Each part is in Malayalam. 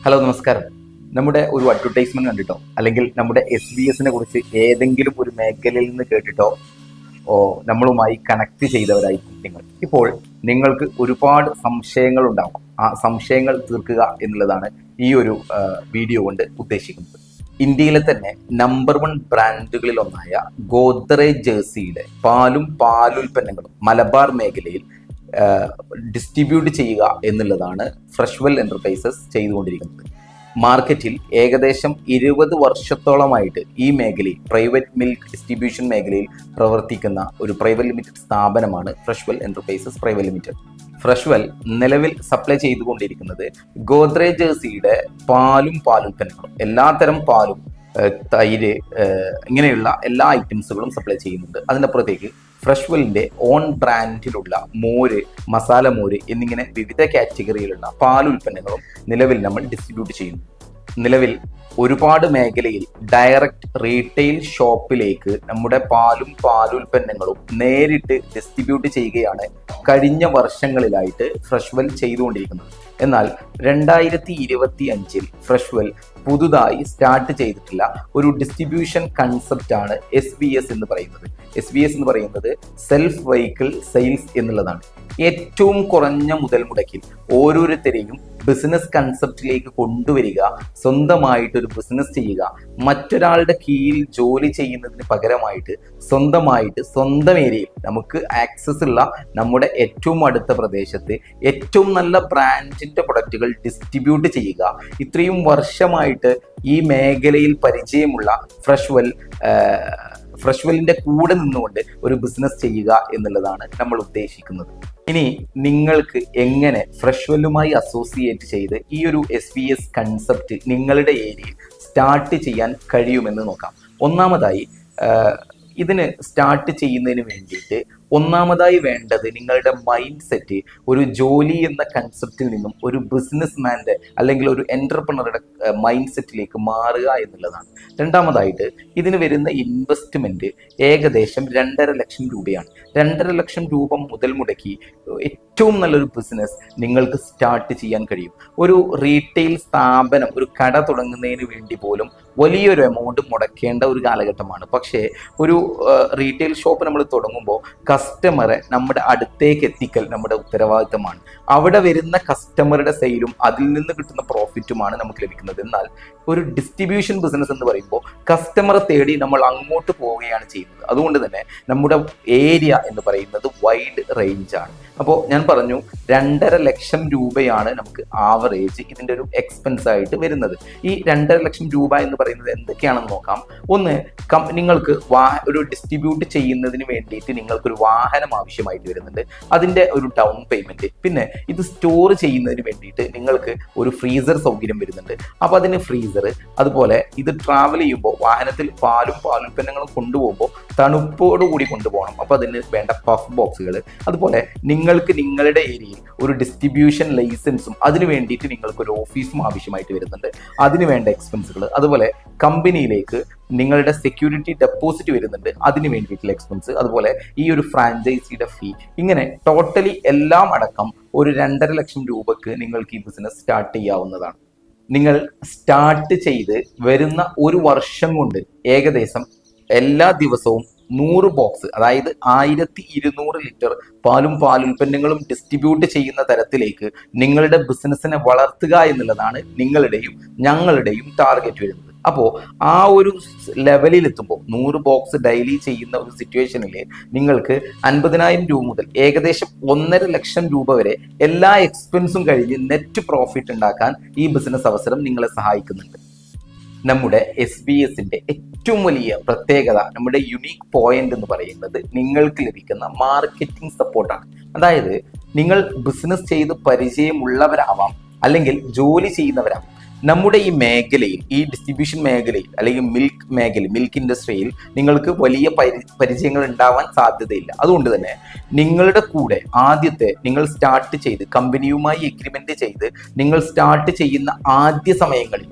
ഹലോ നമസ്കാരം. നമ്മുടെ ഒരു അഡ്വർടൈസ്മെന്റ് കണ്ടിട്ടോ, അല്ലെങ്കിൽ നമ്മുടെ SBS കുറിച്ച് ഏതെങ്കിലും ഒരു മേഖലയിൽ നിന്ന് കേട്ടിട്ടോ നമ്മളുമായി കണക്ട് ചെയ്തവരായിരിക്കും നിങ്ങൾ. ഇപ്പോൾ നിങ്ങൾക്ക് ഒരുപാട് സംശയങ്ങൾ ഉണ്ടാകും. ആ സംശയങ്ങൾ തീർക്കുക എന്നുള്ളതാണ് ഈ ഒരു വീഡിയോ കൊണ്ട് ഉദ്ദേശിക്കുന്നത്. ഇന്ത്യയിലെ തന്നെ നമ്പർ 1 ബ്രാൻഡുകളിൽ ഒന്നായ ഗോദ്റേജ് ജേഴ്സിയുടെ പാലും പാലുൽപ്പന്നങ്ങളും മലബാർ മേഖലയിൽ ഡിസ്ട്രിബ്യൂട്ട് ചെയ്യുക എന്നുള്ളതാണ് ഫ്രഷ്വെൽ എന്റർപ്രൈസസ് ചെയ്തുകൊണ്ടിരിക്കുന്നത്. മാർക്കറ്റിൽ ഏകദേശം 20 വർഷത്തോളമായിട്ട് ഈ മേഖലയിൽ പ്രൈവറ്റ് മിൽക്ക് ഡിസ്ട്രിബ്യൂഷൻ മേഖലയിൽ പ്രവർത്തിക്കുന്ന ഒരു പ്രൈവറ്റ് ലിമിറ്റഡ് സ്ഥാപനമാണ് ഫ്രഷ്വെൽ എന്റർപ്രൈസസ് പ്രൈവറ്റ് ലിമിറ്റഡ്. ഫ്രഷ്വെൽ നിലവിൽ സപ്ലൈ ചെയ്തുകൊണ്ടിരിക്കുന്നത് ഗോദ്റേജ് ജേഴ്സിയുടെ പാലും പാലുൽപ്പന്നങ്ങളും, എല്ലാത്തരം പാലും, തൈര്, ഇങ്ങനെയുള്ള എല്ലാ ഐറ്റംസുകളും സപ്ലൈ ചെയ്യുന്നുണ്ട്. അതിനപ്പുറത്തേക്ക് ഫ്രഷ്വെല്ലിന്റെ ഓൺ ബ്രാൻഡിലുള്ള മോര്, മസാല മോര് എന്നിങ്ങനെ വിവിധ കാറ്റഗറിയിലുള്ള പാലുൽപ്പന്നങ്ങളും നിലവിൽ നമ്മൾ ഡിസ്ട്രിബ്യൂട്ട് ചെയ്യുന്നു. നിലവിൽ ഒരുപാട് മേഖലയിൽ ഡയറക്റ്റ് റീറ്റെയിൽ ഷോപ്പിലേക്ക് നമ്മുടെ പാലും പാലുൽപ്പന്നങ്ങളും നേരിട്ട് ഡിസ്ട്രിബ്യൂട്ട് ചെയ്യുകയാണ് കഴിഞ്ഞ വർഷങ്ങളിലായിട്ട് ഫ്രഷ്വെൽ ചെയ്തുകൊണ്ടിരിക്കുന്നത്. എന്നാൽ 2025 ഫ്രഷ്വെൽ പുതുതായി സ്റ്റാർട്ട് ചെയ്തിട്ടുള്ള ഒരു ഡിസ്ട്രിബ്യൂഷൻ കൺസെപ്റ്റാണ് SBS എന്ന് പറയുന്നത്. SBS എന്ന് പറയുന്നത് സെൽഫ് വെഹിക്കിൾ സെയിൽസ് എന്നുള്ളതാണ്. ഏറ്റവും കുറഞ്ഞ മുതൽ മുടക്കിൽ ഓരോരുത്തരെയും ബിസിനസ് കൺസെപ്റ്റിലേക്ക് കൊണ്ടുവരിക, സ്വന്തമായിട്ടൊരു ബിസിനസ് ചെയ്യുക, മറ്റൊരാളുടെ കീഴിൽ ജോലി ചെയ്യുന്നതിന് പകരമായിട്ട് സ്വന്തം ഏരിയയിൽ നമുക്ക് ആക്സസ് ഉള്ള നമ്മുടെ ഏറ്റവും അടുത്ത പ്രദേശത്ത് ഏറ്റവും നല്ല ബ്രാൻഡിന്റെ പ്രൊഡക്റ്റുകൾ ഡിസ്ട്രിബ്യൂട്ട് ചെയ്യുക. ഇത്രയും വർഷമായിട്ട് ഈ മേഖലയിൽ പരിചയമുള്ള ഫ്രഷ്വെല്ലിന്റെ കൂടെ നിന്നുകൊണ്ട് ഒരു ബിസിനസ് ചെയ്യുക എന്നുള്ളതാണ് നമ്മൾ ഉദ്ദേശിക്കുന്നത്. ഇനി നിങ്ങൾക്ക് എങ്ങനെ ഫ്രഷ്വെല്ലുമായി അസോസിയേറ്റ് ചെയ്ത് ഈ ഒരു SBS കൺസെപ്റ്റ് നിങ്ങളുടെ ഏരിയയിൽ സ്റ്റാർട്ട് ചെയ്യാൻ കഴിയുമെന്ന് നോക്കാം. ഒന്നാമതായി ഇതിന് സ്റ്റാർട്ട് ചെയ്യുന്നതിന് വേണ്ടിയിട്ട് ഒന്നാമതായി വേണ്ടത് നിങ്ങളുടെ മൈൻഡ് സെറ്റ് ഒരു ജോലി എന്ന കൺസെപ്റ്റിൽ നിന്നും ഒരു ബിസിനസ് മാൻ്റെ അല്ലെങ്കിൽ ഒരു എന്റർപ്രണറുടെ മൈൻഡ് സെറ്റിലേക്ക് മാറുക എന്നുള്ളതാണ്. രണ്ടാമതായിട്ട് ഇതിന് വരുന്ന ഇൻവെസ്റ്റ്മെന്റ് ഏകദേശം 2.5 ലക്ഷം രൂപയാണ്. 2.5 ലക്ഷം രൂപ മുതൽ മുടക്കി ഏറ്റവും നല്ലൊരു ബിസിനസ് നിങ്ങൾക്ക് സ്റ്റാർട്ട് ചെയ്യാൻ കഴിയും. ഒരു റീറ്റെയിൽ സ്ഥാപനം, ഒരു കട തുടങ്ങുന്നതിന് വേണ്ടി പോലും വലിയൊരു എമൗണ്ട് മുടക്കേണ്ട ഒരു കാലഘട്ടമാണ്. പക്ഷേ ഒരു റീറ്റെയിൽ ഷോപ്പ് നമ്മൾ തുടങ്ങുമ്പോൾ കസ്റ്റമറെ നമ്മുടെ അടുത്തേക്ക് എത്തിക്കൽ നമ്മുടെ ഉത്തരവാദിത്തമാണ്. അവിടെ വരുന്ന കസ്റ്റമറുടെ സെയിലും അതിൽ നിന്ന് കിട്ടുന്ന പ്രോഫിറ്റുമാണ് നമുക്ക് ലഭിക്കുന്നത്. എന്നാൽ ഒരു ഡിസ്ട്രിബ്യൂഷൻ ബിസിനസ് എന്ന് പറയുമ്പോൾ കസ്റ്റമറെ തേടി നമ്മൾ അങ്ങോട്ട് പോവുകയാണ് ചെയ്യുന്നത്. അതുകൊണ്ട് തന്നെ നമ്മുടെ ഏരിയ എന്ന് പറയുന്നത് വൈഡ് റേഞ്ച് ആണ്. അപ്പോൾ ഞാൻ പറഞ്ഞു 2.5 ലക്ഷം രൂപയാണ് നമുക്ക് ആവറേജ് ഇതിൻ്റെ ഒരു എക്സ്പെൻസ് ആയിട്ട് വരുന്നത്. ഈ 2.5 ലക്ഷം രൂപ എന്ന് പറയുന്നത് എന്തൊക്കെയാണെന്ന് നോക്കാം. ഒന്ന്, നിങ്ങൾക്ക് ഒരു ഡിസ്ട്രിബ്യൂട്ട് ചെയ്യുന്നതിന് വേണ്ടിയിട്ട് നിങ്ങൾക്കൊരു വാഹനം ആവശ്യമായിട്ട് വരുന്നുണ്ട്, അതിൻ്റെ ഒരു ഡൗൺ പേയ്മെന്റ്. പിന്നെ ഇത് സ്റ്റോർ ചെയ്യുന്നതിന് വേണ്ടിയിട്ട് നിങ്ങൾക്ക് ഒരു ഫ്രീസർ സൗകര്യം വരുന്നുണ്ട്, അപ്പോൾ അതിന് ഫ്രീസർ. അതുപോലെ ഇത് ട്രാവൽ ചെയ്യുമ്പോൾ വാഹനത്തിൽ പാലും പാലുൽപ്പന്നങ്ങളും കൊണ്ടുപോകുമ്പോൾ തണുപ്പോടുകൂടി കൊണ്ടുപോകണം, അപ്പോൾ അതിന് വേണ്ട പഫ് ബോക്സുകൾ. അതുപോലെ നിങ്ങൾക്ക് നിങ്ങളുടെ ഏരിയയിൽ ഒരു ഡിസ്ട്രിബ്യൂഷൻ ലൈസൻസും അതിന് വേണ്ടിയിട്ട് നിങ്ങൾക്ക് ഒരു ഓഫീസും ആവശ്യമായിട്ട് വരുന്നുണ്ട്, അതിന് വേണ്ട എക്സ്പെൻസുകൾ. അതുപോലെ കമ്പനിയിലേക്ക് നിങ്ങളുടെ സെക്യൂരിറ്റി ഡെപ്പോസിറ്റ് വരുന്നുണ്ട്, അതിന് വേണ്ടിയിട്ടുള്ള എക്സ്പെൻസ്. അതുപോലെ ഈ ഒരു ഫ്രാഞ്ചൈസിയുടെ ഫീ. ഇങ്ങനെ ടോട്ടലി എല്ലാം അടക്കം ഒരു 2.5 ലക്ഷം രൂപക്ക് നിങ്ങൾക്ക് ഈ ബിസിനസ് സ്റ്റാർട്ട് ചെയ്യാവുന്നതാണ്. നിങ്ങൾ സ്റ്റാർട്ട് ചെയ്ത് വരുന്ന ഒരു വർഷം കൊണ്ട് ഏകദേശം എല്ലാ ദിവസവും 100 ബോക്സ്, അതായത് 1200 ലിറ്റർ പാലും പാലുൽപ്പന്നങ്ങളും ഡിസ്ട്രിബ്യൂട്ട് ചെയ്യുന്ന തരത്തിലേക്ക് നിങ്ങളുടെ ബിസിനസ്സിനെ വളർത്തുക എന്നുള്ളതാണ് നിങ്ങളുടെയും ഞങ്ങളുടെയും ടാർഗറ്റ് വരുന്നത്. അപ്പോൾ ആ ഒരു ലെവലിൽ എത്തുമ്പോൾ 100 ബോക്സ് ഡെയിലി ചെയ്യുന്ന ഒരു സിറ്റുവേഷനിൽ നിങ്ങൾക്ക് 50,000 രൂപ മുതൽ ഏകദേശം 1.5 ലക്ഷം രൂപ വരെ എല്ലാ എക്സ്പെൻസും കഴിഞ്ഞ് നെറ്റ് പ്രോഫിറ്റ് ഉണ്ടാക്കാൻ ഈ ബിസിനസ് അവസരം നിങ്ങളെ സഹായിക്കുന്നുണ്ട്. നമ്മുടെ SBS ഏറ്റവും വലിയ പ്രത്യേകത, നമ്മുടെ യുണീക്ക് പോയിന്റ് എന്ന് പറയുന്നത് നിങ്ങൾക്ക് ലഭിക്കുന്ന മാർക്കറ്റിംഗ് സപ്പോർട്ടാണ്. അതായത് നിങ്ങൾ ബിസിനസ് ചെയ്ത് പരിചയമുള്ളവരാവാം, അല്ലെങ്കിൽ ജോലി ചെയ്യുന്നവരാവാം. നമ്മുടെ ഈ മേഖലയിൽ, ഈ ഡിസ്ട്രിബ്യൂഷൻ മേഖലയിൽ അല്ലെങ്കിൽ മിൽക്ക് ഇൻഡസ്ട്രിയിൽ നിങ്ങൾക്ക് വലിയ പരിചയങ്ങൾ ഉണ്ടാവാൻ സാധ്യതയില്ല. അതുകൊണ്ട് തന്നെ നിങ്ങളുടെ കൂടെ ആദ്യത്തെ നിങ്ങൾ സ്റ്റാർട്ട് ചെയ്ത് കമ്പനിയുമായി എഗ്രിമെന്റ് ചെയ്ത് നിങ്ങൾ സ്റ്റാർട്ട് ചെയ്യുന്ന ആദ്യ സമയങ്ങളിൽ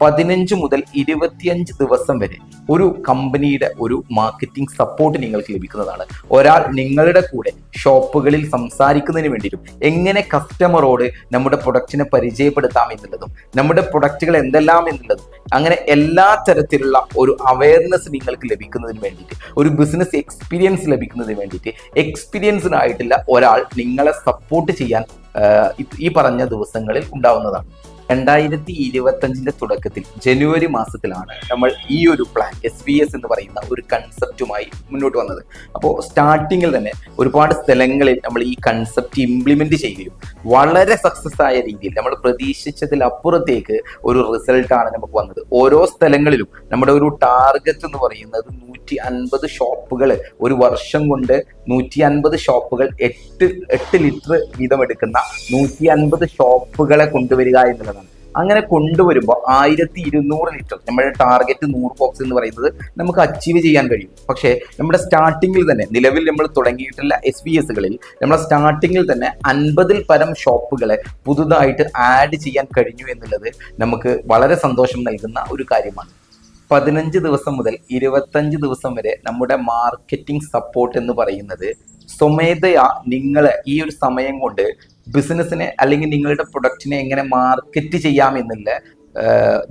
15 മുതൽ 25 ദിവസം വരെ ഒരു കമ്പനിയുടെ ഒരു മാർക്കറ്റിംഗ് സപ്പോർട്ട് നിങ്ങൾക്ക് ലഭിക്കുന്നതാണ്. ഒരാൾ നിങ്ങളുടെ കൂടെ ഷോപ്പുകളിൽ സംസാരിക്കുന്നതിന് വേണ്ടിയിട്ടും എങ്ങനെ കസ്റ്റമറോട് നമ്മുടെ പ്രൊഡക്റ്റിനെ പരിചയപ്പെടുത്താം എന്നുള്ളതും നമ്മുടെ പ്രൊഡക്റ്റുകൾ എന്തെല്ലാം എന്നുള്ളതും അങ്ങനെ എല്ലാ തരത്തിലുള്ള ഒരു അവയർനെസ് നിങ്ങൾക്ക് ലഭിക്കുന്നതിന് വേണ്ടിയിട്ട്, ഒരു ബിസിനസ് എക്സ്പീരിയൻസ് ലഭിക്കുന്നതിന് വേണ്ടിയിട്ട് എക്സ്പീരിയൻസ്ഡ് ആയിട്ടുള്ള ഒരാൾ നിങ്ങളെ സപ്പോർട്ട് ചെയ്യാൻ ഈ പറഞ്ഞ ദിവസങ്ങളിൽ ഉണ്ടാവുന്നതാണ്. 2025 തുടക്കത്തിൽ ജനുവരി മാസത്തിലാണ് നമ്മൾ ഈ ഒരു പ്ലാൻ SBS എന്ന് പറയുന്ന ഒരു കൺസെപ്റ്റുമായി മുന്നോട്ട് വന്നത്. അപ്പോൾ സ്റ്റാർട്ടിങ്ങിൽ തന്നെ ഒരുപാട് സ്ഥലങ്ങളിൽ നമ്മൾ ഈ കൺസെപ്റ്റ് ഇംപ്ലിമെന്റ് ചെയ്യുകയും വളരെ സക്സസ് ആയ രീതിയിൽ നമ്മൾ പ്രതീക്ഷിച്ചതിലപ്പുറത്തേക്ക് ഒരു റിസൾട്ടാണ് നമുക്ക് വന്നത്. ഓരോ സ്ഥലങ്ങളിലും നമ്മുടെ ഒരു ടാർഗറ്റ് എന്ന് പറയുന്നത് 150 ഷോപ്പുകൾ, ഒരു വർഷം കൊണ്ട് 150 ഷോപ്പുകൾ 8 ലിറ്റർ വീതം എടുക്കുന്ന 150 ഷോപ്പുകളെ കൊണ്ടുവരിക എന്നുള്ളതാണ്. അങ്ങനെ കൊണ്ടുവരുമ്പോൾ 1200 ലിറ്റർ, നമ്മുടെ ടാർഗറ്റ് 100 ബോക്സ് എന്ന് പറയുന്നത് നമുക്ക് അച്ചീവ് ചെയ്യാൻ കഴിയും. പക്ഷേ നമ്മുടെ സ്റ്റാർട്ടിങ്ങിൽ തന്നെ, നിലവിൽ നമ്മൾ തുടങ്ങിയിട്ടുള്ള SBSകളിൽ നമ്മുടെ സ്റ്റാർട്ടിങ്ങിൽ തന്നെ 50-ൽ പരം ഷോപ്പുകളെ പുതുതായിട്ട് ആഡ് ചെയ്യാൻ കഴിഞ്ഞു എന്നുള്ളത് നമുക്ക് വളരെ സന്തോഷം നൽകുന്ന ഒരു കാര്യമാണ്. 15 ദിവസം മുതൽ 25 ദിവസം വരെ നമ്മുടെ മാർക്കറ്റിംഗ് സപ്പോർട്ട് എന്ന് പറയുന്നത് സ്വമേധയാ നിങ്ങളെ ഈ ഒരു സമയം കൊണ്ട് ബിസിനസ്സിനെ അല്ലെങ്കിൽ നിങ്ങളുടെ പ്രൊഡക്റ്റിനെ എങ്ങനെ മാർക്കറ്റ് ചെയ്യാമെന്നുള്ള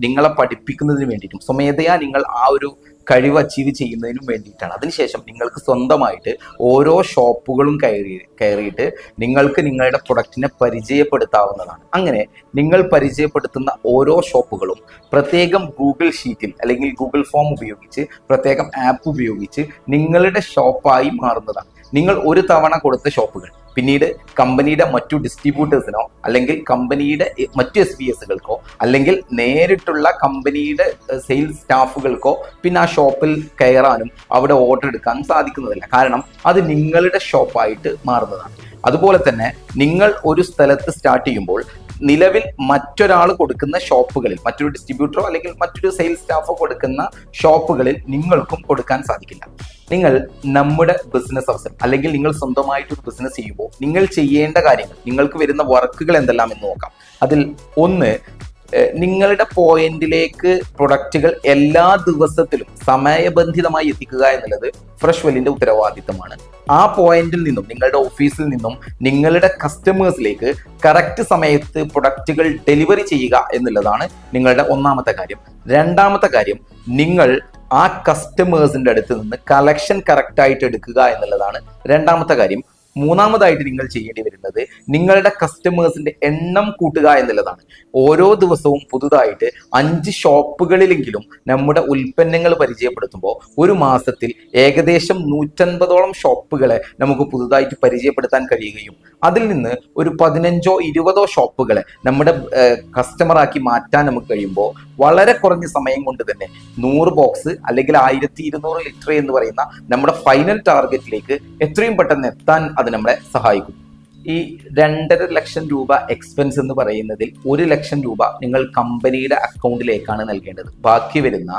നിങ്ങളെ പഠിപ്പിക്കുന്നതിന് വേണ്ടിയിട്ടും സ്വമേധയാ നിങ്ങൾ ആ ഒരു കഴിവ് അച്ചീവ് ചെയ്യുന്നതിനും വേണ്ടിയിട്ടാണ്. അതിനുശേഷം നിങ്ങൾക്ക് സ്വന്തമായിട്ട് ഓരോ ഷോപ്പുകളും കയറിയിട്ട് നിങ്ങൾക്ക് നിങ്ങളുടെ പ്രൊഡക്റ്റിനെ പരിചയപ്പെടുത്താവുന്നതാണ്. അങ്ങനെ നിങ്ങൾ പരിചയപ്പെടുത്തുന്ന ഓരോ ഷോപ്പുകളും പ്രത്യേകം ഗൂഗിൾ ഷീറ്റിൽ അല്ലെങ്കിൽ ഗൂഗിൾ ഫോം ഉപയോഗിച്ച്, പ്രത്യേകം ആപ്പ് ഉപയോഗിച്ച് നിങ്ങളുടെ ഷോപ്പായി മാറുന്നതാണ്. നിങ്ങൾ ഒരു തവണ കൊടുത്ത ഷോപ്പുകൾ പിന്നീട് കമ്പനിയുടെ മറ്റു ഡിസ്ട്രിബ്യൂട്ടേഴ്സിനോ അല്ലെങ്കിൽ കമ്പനിയുടെ മറ്റു SBSകൾക്കോ അല്ലെങ്കിൽ നേരിട്ടുള്ള കമ്പനിയുടെ സെയിൽസ് സ്റ്റാഫുകൾക്കോ പിന്നെ ആ ഷോപ്പിൽ കയറാനും അവിടെ ഓർഡർ എടുക്കാനും സാധിക്കുന്നതല്ല. കാരണം അത് നിങ്ങളുടെ ഷോപ്പായിട്ട് മാറുന്നതാണ്. അതുപോലെ തന്നെ നിങ്ങൾ ഒരു സ്ഥലത്ത് സ്റ്റാർട്ട് ചെയ്യുമ്പോൾ നിലവിൽ മറ്റൊരാൾ കൊടുക്കുന്ന ഷോപ്പുകളിൽ, മറ്റൊരു ഡിസ്ട്രിബ്യൂട്ടറോ അല്ലെങ്കിൽ മറ്റൊരു സെയിൽസ് സ്റ്റാഫോ കൊടുക്കുന്ന ഷോപ്പുകളിൽ നിങ്ങൾക്കും കൊടുക്കാൻ സാധിക്കില്ല. നിങ്ങൾ നമ്മുടെ ബിസിനസ് അവസരം അല്ലെങ്കിൽ നിങ്ങൾ സ്വന്തമായിട്ടൊരു ബിസിനസ് ചെയ്യുമ്പോൾ നിങ്ങൾ ചെയ്യേണ്ട കാര്യങ്ങൾ, നിങ്ങൾക്ക് വരുന്ന വർക്കുകൾ എന്തെല്ലാം എന്ന് നോക്കാം. അതിൽ ഒന്ന്, നിങ്ങളുടെ പോയിന്റിലേക്ക് പ്രൊഡക്റ്റുകൾ എല്ലാ ദിവസത്തിലും സമയബന്ധിതമായി എത്തിക്കുക എന്നുള്ളത് ഫ്രഷ്വെല്ലിന്റെ ഉത്തരവാദിത്തമാണ്. ആ പോയിന്റിൽ നിന്നും, നിങ്ങളുടെ ഓഫീസിൽ നിന്നും നിങ്ങളുടെ കസ്റ്റമേഴ്സിലേക്ക് കറക്റ്റ് സമയത്ത് പ്രൊഡക്റ്റുകൾ ഡെലിവറി ചെയ്യുക എന്നുള്ളതാണ് നിങ്ങളുടെ ഒന്നാമത്തെ കാര്യം. രണ്ടാമത്തെ കാര്യം, നിങ്ങൾ ആ കസ്റ്റമേഴ്സിന്റെ അടുത്ത് നിന്ന് കളക്ഷൻ കറക്റ്റായിട്ട് എടുക്കുക എന്നുള്ളതാണ് രണ്ടാമത്തെ കാര്യം. മൂന്നാമതായിട്ട് നിങ്ങൾ ചെയ്യേണ്ടി വരുന്നത് നിങ്ങളുടെ കസ്റ്റമേഴ്സിന്റെ എണ്ണം കൂട്ടുക എന്നുള്ളതാണ്. ഓരോ ദിവസവും പുതുതായിട്ട് 5 ഷോപ്പുകളിലെങ്കിലും നമ്മുടെ ഉൽപ്പന്നങ്ങൾ പരിചയപ്പെടുത്തുമ്പോൾ ഒരു മാസത്തിൽ ഏകദേശം 150ഓളം ഷോപ്പുകളെ നമുക്ക് പുതുതായിട്ട് പരിചയപ്പെടുത്താൻ കഴിയുകയും അതിൽ നിന്ന് ഒരു 15ഓ 20ഓ ഷോപ്പുകളെ നമ്മുടെ കസ്റ്റമറാക്കി മാറ്റാൻ നമുക്ക് കഴിയുമ്പോൾ വളരെ കുറഞ്ഞ സമയം കൊണ്ട് തന്നെ 100 ബോക്സ് അല്ലെങ്കിൽ 1200 ലിറ്റർ എന്ന് പറയുന്ന നമ്മുടെ ഫൈനൽ ടാർഗറ്റിലേക്ക് എത്രയും പെട്ടെന്ന് എത്താൻ അത് നമ്മളെ സഹായിക്കും. ഈ 2.5 ലക്ഷം രൂപ എക്സ്പെൻസ് എന്ന് പറയുന്നതിൽ 1 ലക്ഷം രൂപ നിങ്ങൾ കമ്പനിയുടെ അക്കൗണ്ടിലേക്കാണ് നൽകേണ്ടത്. ബാക്കി വരുന്ന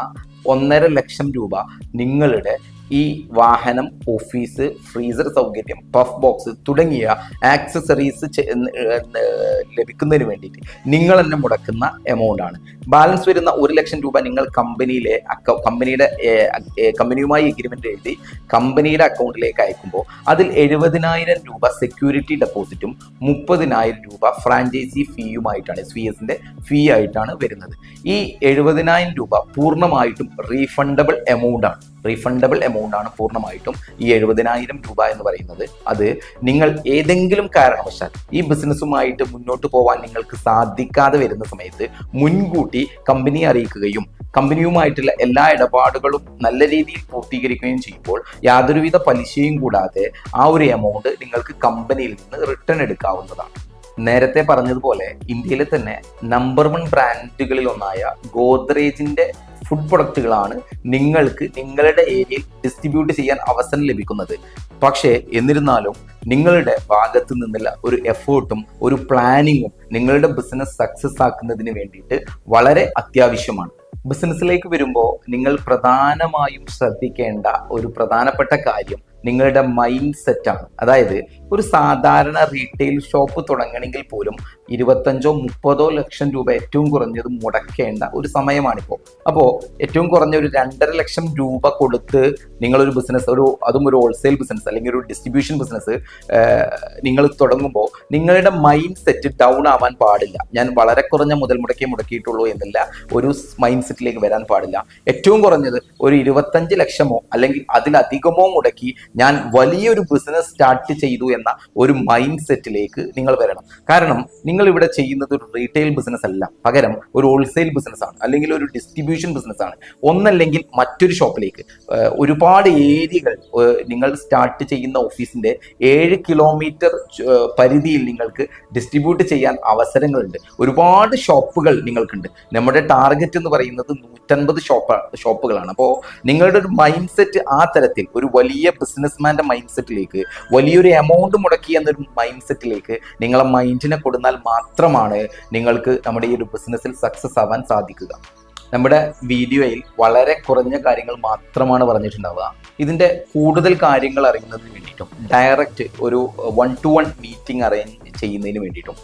1.5 ലക്ഷം രൂപ നിങ്ങളുടെ ഈ വാഹനം, ഓഫീസ്, ഫ്രീസർ സൗകര്യം, പഫ് ബോക്സ് തുടങ്ങിയ ആക്സസറീസ് ലഭിക്കുന്നതിന് വേണ്ടിയിട്ട് നിങ്ങൾ തന്നെ മുടക്കുന്ന എമൗണ്ട് ആണ്. ബാലൻസ് വരുന്ന 1 ലക്ഷം രൂപ നിങ്ങൾ കമ്പനിയുമായി എഗ്രിമെന്റ് എഴുതി കമ്പനിയുടെ അക്കൗണ്ടിലേക്ക് അയക്കുമ്പോൾ അതിൽ 70,000 രൂപ സെക്യൂരിറ്റി ഡെപ്പോസിറ്റും 30,000 രൂപ ഫ്രാഞ്ചൈസി ഫീയുമായിട്ടാണ്, SVSന്റെ ഫീ ആയിട്ടാണ് വരുന്നത്. ഈ 70,000 രൂപ പൂർണ്ണമായിട്ടും റീഫണ്ടബിൾ എമൗണ്ട് ആണ് പൂർണ്ണമായിട്ടും. ഈ 70,000 രൂപ എന്ന് പറയുന്നത് അത് നിങ്ങൾ ഏതെങ്കിലും കാരണവശാൽ ഈ ബിസിനസ്സുമായിട്ട് മുന്നോട്ട് പോകാൻ നിങ്ങൾക്ക് സാധിക്കാതെ വരുന്ന സമയത്ത് മുൻകൂട്ടി കമ്പനിയെ അറിയിക്കുകയും കമ്പനിയുമായിട്ടുള്ള എല്ലാ ഇടപാടുകളും നല്ല രീതിയിൽ പൂർത്തീകരിക്കുകയും ചെയ്യുമ്പോൾ യാതൊരുവിധ പലിശയും കൂടാതെ ആ ഒരു എമൗണ്ട് നിങ്ങൾക്ക് കമ്പനിയിൽ നിന്ന് റിട്ടേൺ എടുക്കാവുന്നതാണ്. നേരത്തെ പറഞ്ഞതുപോലെ ഇന്ത്യയിലെ തന്നെ നമ്പർ 1 ബ്രാൻഡുകളിൽ ഒന്നായ ഗോദ്രേജിന്റെ ഫുഡ് പ്രൊഡക്റ്റുകളാണ് നിങ്ങൾക്ക് നിങ്ങളുടെ ഏരിയയിൽ ഡിസ്ട്രിബ്യൂട്ട് ചെയ്യാൻ അവസരം ലഭിക്കുന്നത്. പക്ഷേ എന്നിരുന്നാലും നിങ്ങളുടെ ഭാഗത്തു നിന്നുള്ള ഒരു എഫേർട്ടും ഒരു പ്ലാനിങ്ങും നിങ്ങളുടെ ബിസിനസ് സക്സസ് ആക്കുന്നതിന് വേണ്ടിയിട്ട് വളരെ അത്യാവശ്യമാണ്. ബിസിനസ്സിലേക്ക് വരുമ്പോൾ നിങ്ങൾ പ്രധാനമായും ശ്രദ്ധിക്കേണ്ട ഒരു പ്രധാനപ്പെട്ട കാര്യം നിങ്ങളുടെ മൈൻഡ് സെറ്റാണ്. അതായത് ഒരു സാധാരണ റീറ്റെയിൽ ഷോപ്പ് തുടങ്ങണമെങ്കിൽ പോലും 25-30 ലക്ഷം രൂപ ഏറ്റവും കുറഞ്ഞത് മുടക്കേണ്ട ഒരു സമയമാണിപ്പോൾ. അപ്പോൾ ഏറ്റവും കുറഞ്ഞ ഒരു 2.5 ലക്ഷം രൂപ കൊടുത്ത് നിങ്ങളൊരു ബിസിനസ്, അതും ഒരു ഹോൾസെയിൽ ബിസിനസ് അല്ലെങ്കിൽ ഒരു ഡിസ്ട്രിബ്യൂഷൻ ബിസിനസ് നിങ്ങൾ തുടങ്ങുമ്പോൾ നിങ്ങളുടെ മൈൻഡ് സെറ്റ് ഡൗൺ ആവാൻ പാടില്ല. ഞാൻ വളരെ കുറഞ്ഞ മുതൽ മുടക്കിയിട്ടുള്ളൂ എന്നില്ല, ഒരു മൈൻഡ് സെറ്റിലേക്ക് വരാൻ പാടില്ല. ഏറ്റവും കുറഞ്ഞത് ഒരു 25 ലക്ഷമോ അല്ലെങ്കിൽ അതിലധികമോ മുടക്കി ഞാൻ വലിയൊരു ബിസിനസ് സ്റ്റാർട്ട് ചെയ്തു എന്ന ഒരു മൈൻഡ് സെറ്റിലേക്ക് നിങ്ങൾ വരണം. കാരണം നിങ്ങൾ ഇവിടെ ചെയ്യുന്നത് ഒരു റീറ്റെയിൽ ബിസിനസ് അല്ല, പകരം ഒരു ഹോൾസെയിൽ ബിസിനസ് ആണ്, അല്ലെങ്കിൽ ഒരു ഡിസ്ട്രിബ്യൂഷൻ ബിസിനസ് ആണ്. ഒന്നല്ലെങ്കിൽ മറ്റൊരു ഷോപ്പിലേക്ക് ഒരുപാട് ഏരിയകൾ, നിങ്ങൾ സ്റ്റാർട്ട് ചെയ്യുന്ന ഓഫീസിന്റെ 7 കിലോമീറ്റർ പരിധിയിൽ നിങ്ങൾക്ക് ഡിസ്ട്രിബ്യൂട്ട് ചെയ്യാൻ അവസരങ്ങളുണ്ട്. ഒരുപാട് ഷോപ്പുകൾ നിങ്ങൾക്കുണ്ട്. നമ്മുടെ ടാർഗറ്റ് എന്ന് പറയുന്നത് 150 ഷോപ്പുകളാണ്. അപ്പോൾ നിങ്ങളുടെ ഒരു മൈൻഡ് സെറ്റ് ആ തരത്തിൽ ഒരു വലിയ ബിസിനസ്മാന്റെ മൈൻഡ് സെറ്റിലേക്ക്, വലിയൊരു എമൗണ്ട് മുടക്കി എന്നൊരു മൈൻഡ് സെറ്റിലേക്ക് നിങ്ങളെ മൈൻഡിനെ കൊടുത്താൽ മാത്രമാണ് നിങ്ങൾക്ക് നമ്മുടെ ഈ ഒരു ബിസിനസ്സിൽ സക്സസ് ആവാൻ സാധിക്കുക. നമ്മുടെ വീഡിയോയിൽ വളരെ കുറഞ്ഞ കാര്യങ്ങൾ മാത്രമാണ് പറഞ്ഞിട്ടുണ്ടാവുക. ഇതിൻ്റെ കൂടുതൽ കാര്യങ്ങൾ അറിയുന്നതിന് വേണ്ടിയിട്ടും ഡയറക്റ്റ് ഒരു 1-to-1 മീറ്റിംഗ് അറേഞ്ച് ചെയ്യുന്നതിന് വേണ്ടിയിട്ടും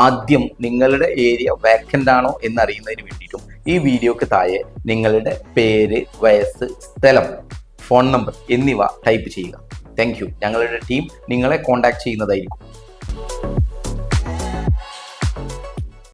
ആദ്യം നിങ്ങളുടെ ഏരിയ വേക്കൻ്റ് ആണോ എന്നറിയുന്നതിന് വേണ്ടിയിട്ടും ഈ വീഡിയോക്ക് താഴെ നിങ്ങളുടെ പേര്, വയസ്സ്, സ്ഥലം, ഫോൺ നമ്പർ എന്നിവ ടൈപ്പ് ചെയ്യുക. Thank you. ഞങ്ങളുടെ ടീം നിങ്ങളെ കോൺടാക്ട് ചെയ്യുന്നതായിരിക്കും.